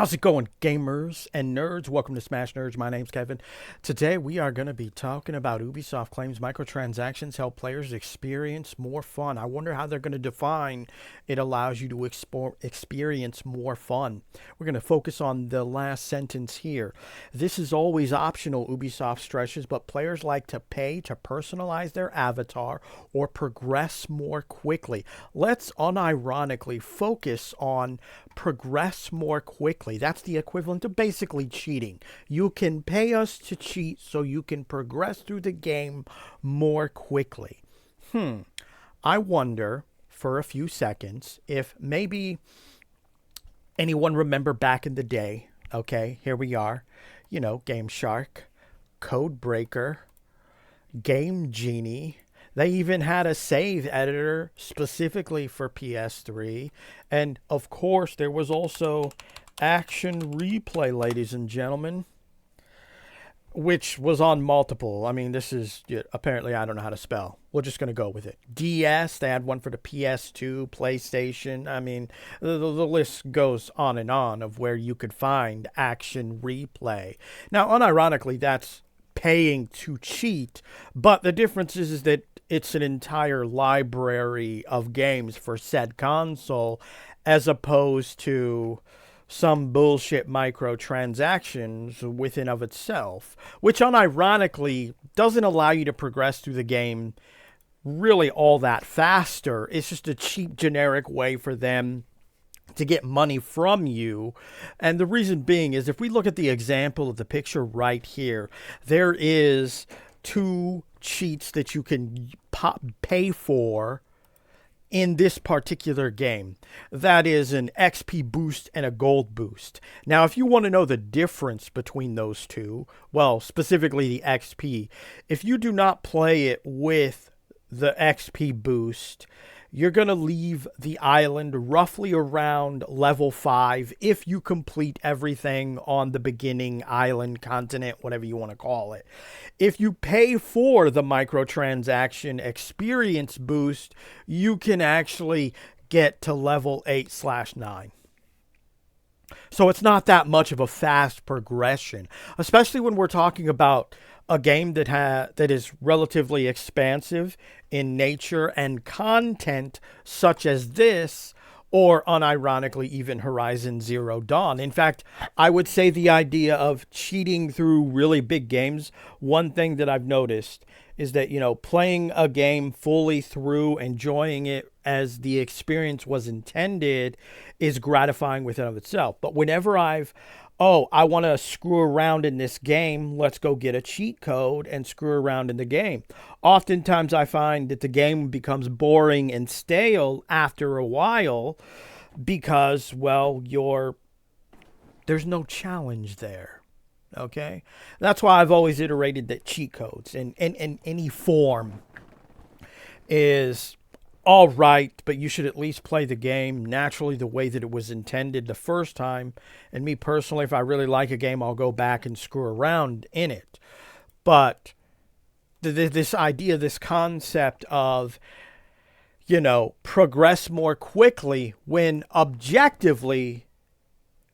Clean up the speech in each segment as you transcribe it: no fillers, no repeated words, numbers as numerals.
How's it going, gamers and nerds? Welcome to Smash Nerds. My name's Kevin. Today we are going to be talking about Ubisoft claims microtransactions help players experience more fun. I wonder how they're going to define it allows you to experience more fun. We're going to focus on the last sentence here. This is always optional, Ubisoft stresses, but players like to pay to personalize their avatar or progress more quickly. Let's unironically focus on progress more quickly. That's the equivalent of basically cheating. You can pay us to cheat so you can progress through the game more quickly. I wonder for a few seconds if maybe anyone remember back in the day. Okay, here we are. You know, Game Shark, Code Breaker, Game Genie. They even had a save editor specifically for PS3. And of course, there was also Action Replay, ladies and gentlemen, which was on multiple. I mean, this is apparently, I don't know how to spell. We're just going to go with it. DS, they had one for the PS2, PlayStation. I mean, the list goes on and on of where you could find Action Replay. Now, unironically, that's paying to cheat, but the difference is that it's an entire library of games for said console as opposed to some bullshit microtransactions within of itself, which unironically doesn't allow you to progress through the game really all that faster. It's just a cheap generic way for them to get money from you. And the reason being is if we look at the example of the picture right here, there is two cheats that you can pay for in this particular game. That is an XP boost and a gold boost. Now, if you want to know the difference between those two, well, specifically the XP, if you do not play it with the XP boost, you're going to leave the island roughly around level 5 if you complete everything on the beginning island, continent, whatever you want to call it. If you pay for the microtransaction experience boost, you can actually get to level 8/9. So it's not that much of a fast progression, especially when we're talking about a game that is relatively expansive in nature and content such as this, or unironically even Horizon Zero Dawn. In fact, I would say the idea of cheating through really big games, one thing that I've noticed is that, playing a game fully through, enjoying it as the experience was intended is gratifying within of itself. But whenever I want to screw around in this game, let's go get a cheat code and screw around in the game. Oftentimes I find that the game becomes boring and stale after a while because, well, there's no challenge there. Okay? That's why I've always iterated that cheat codes in any form is all right, but you should at least play the game naturally the way that it was intended the first time. And me personally, if I really like a game, I'll go back and screw around in it. But this idea, this concept of, progress more quickly when objectively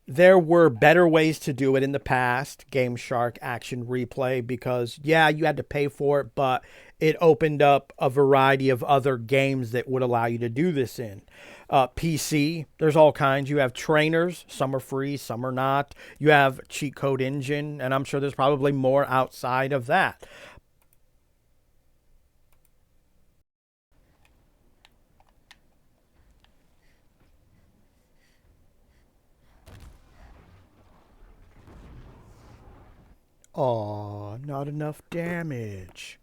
there were better ways to do it in the past, Game Shark, Action Replay, because, yeah, you had to pay for it, but it opened up a variety of other games that would allow you to do this in. PC, there's all kinds. You have trainers. Some are free, some are not. You have Cheat Code Engine, and I'm sure there's probably more outside of that. Aw, not enough damage.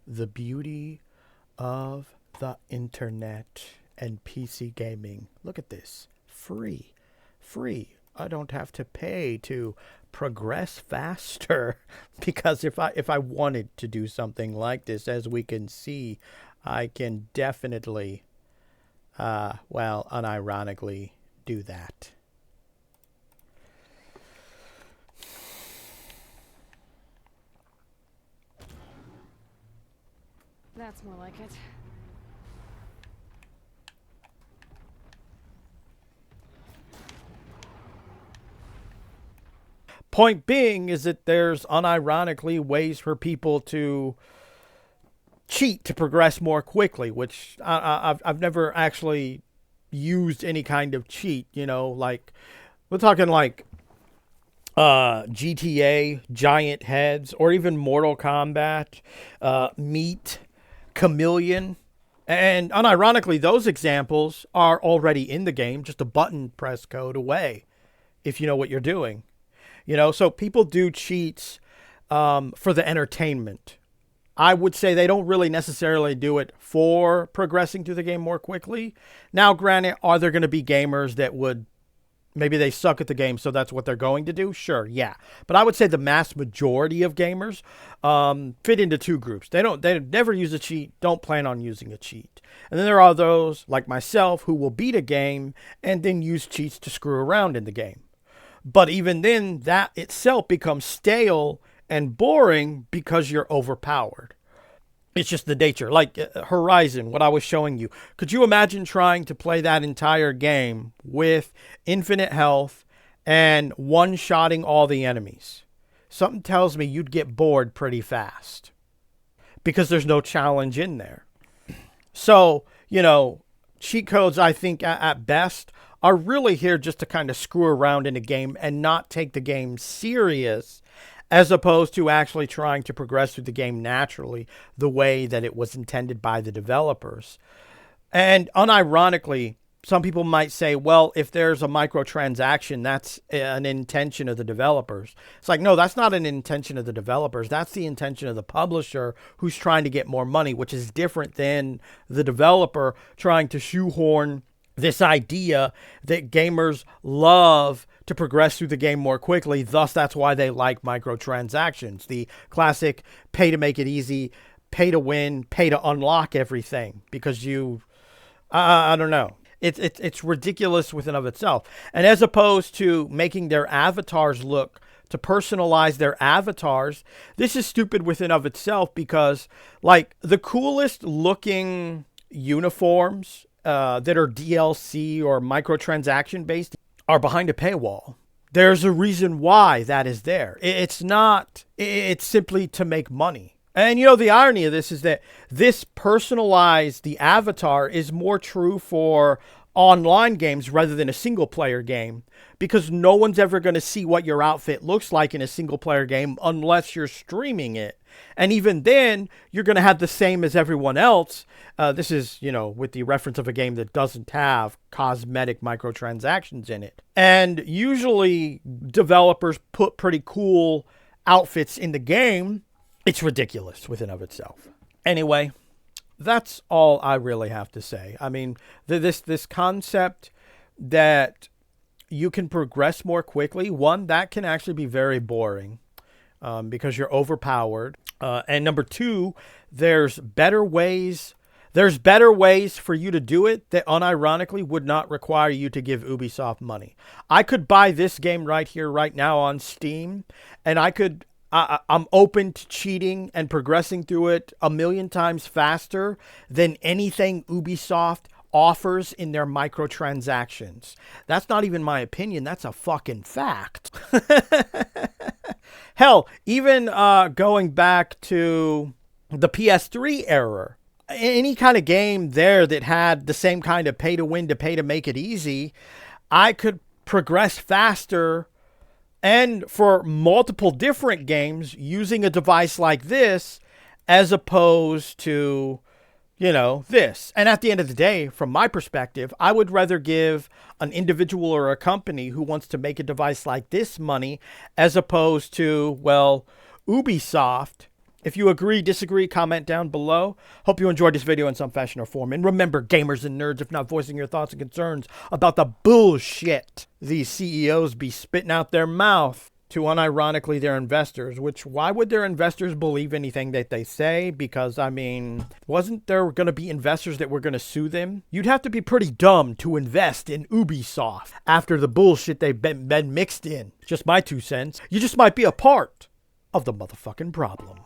The beauty of the internet and PC gaming. Look at this. Free. Free. I don't have to pay to progress faster because if I wanted to do something like this, as we can see, I can definitely unironically do that. That's more like it. Point being is that there's unironically ways for people to cheat to progress more quickly, which I've never actually used any kind of cheat. Like we're talking like GTA, Giant Heads, or even Mortal Kombat, Meat, Chameleon. And unironically, those examples are already in the game, just a button press code away if you know what you're doing. So people do cheats for the entertainment. I would say they don't really necessarily do it for progressing through the game more quickly. Now, granted, are there going to be gamers that would maybe they suck at the game, so that's what they're going to do? Sure, yeah. But I would say the mass majority of gamers fit into two groups. They never use a cheat, don't plan on using a cheat. And then there are those like myself who will beat a game and then use cheats to screw around in the game. But even then, that itself becomes stale and boring because you're overpowered. It's just the nature. Like Horizon, what I was showing you. Could you imagine trying to play that entire game with infinite health and one-shotting all the enemies? Something tells me you'd get bored pretty fast because there's no challenge in there. So, cheat codes, I think, at best, are really here just to kind of screw around in a game and not take the game serious, as opposed to actually trying to progress through the game naturally the way that it was intended by the developers. And unironically, some people might say, well, if there's a microtransaction, that's an intention of the developers. It's like, no, that's not an intention of the developers. That's the intention of the publisher who's trying to get more money, which is different than the developer trying to shoehorn this idea that gamers love to progress through the game more quickly. Thus, that's why they like microtransactions. The classic pay to make it easy, pay to win, pay to unlock everything because I don't know. It's ridiculous within of itself. And as opposed to making their avatars to personalize their avatars, this is stupid within of itself because like the coolest looking uniforms that are DLC or microtransaction based are behind a paywall. There's a reason why that is there. It's simply to make money. And the irony of this is that this the avatar is more true for online games rather than a single player game because no one's ever going to see what your outfit looks like in a single player game unless you're streaming it. And even then, you're going to have the same as everyone else. This is, with the reference of a game that doesn't have cosmetic microtransactions in it. And usually, developers put pretty cool outfits in the game. It's ridiculous within of itself. Anyway, that's all I really have to say. I mean, this concept that you can progress more quickly, one, that can actually be very boring because you're overpowered. And number two, there's better ways for you to do it that unironically would not require you to give Ubisoft money. I could buy this game right here, right now on Steam, and I'm open to cheating and progressing through it a million times faster than anything Ubisoft offers in their microtransactions. That's not even my opinion. That's a fucking fact. Hell, even going back to the PS3 era, any kind of game there that had the same kind of pay to win to pay to make it easy, I could progress faster and for multiple different games using a device like this as opposed to, this. And at the end of the day, from my perspective, I would rather give an individual or a company who wants to make a device like this money as opposed to, Ubisoft. If you agree, disagree, comment down below. Hope you enjoyed this video in some fashion or form. And remember, gamers and nerds, if not voicing your thoughts and concerns about the bullshit these CEOs be spitting out their mouth to unironically their investors, which why would their investors believe anything that they say? Because, wasn't there going to be investors that were going to sue them? You'd have to be pretty dumb to invest in Ubisoft after the bullshit they've been mixed in. Just my 2 cents. You just might be a part of the motherfucking problem.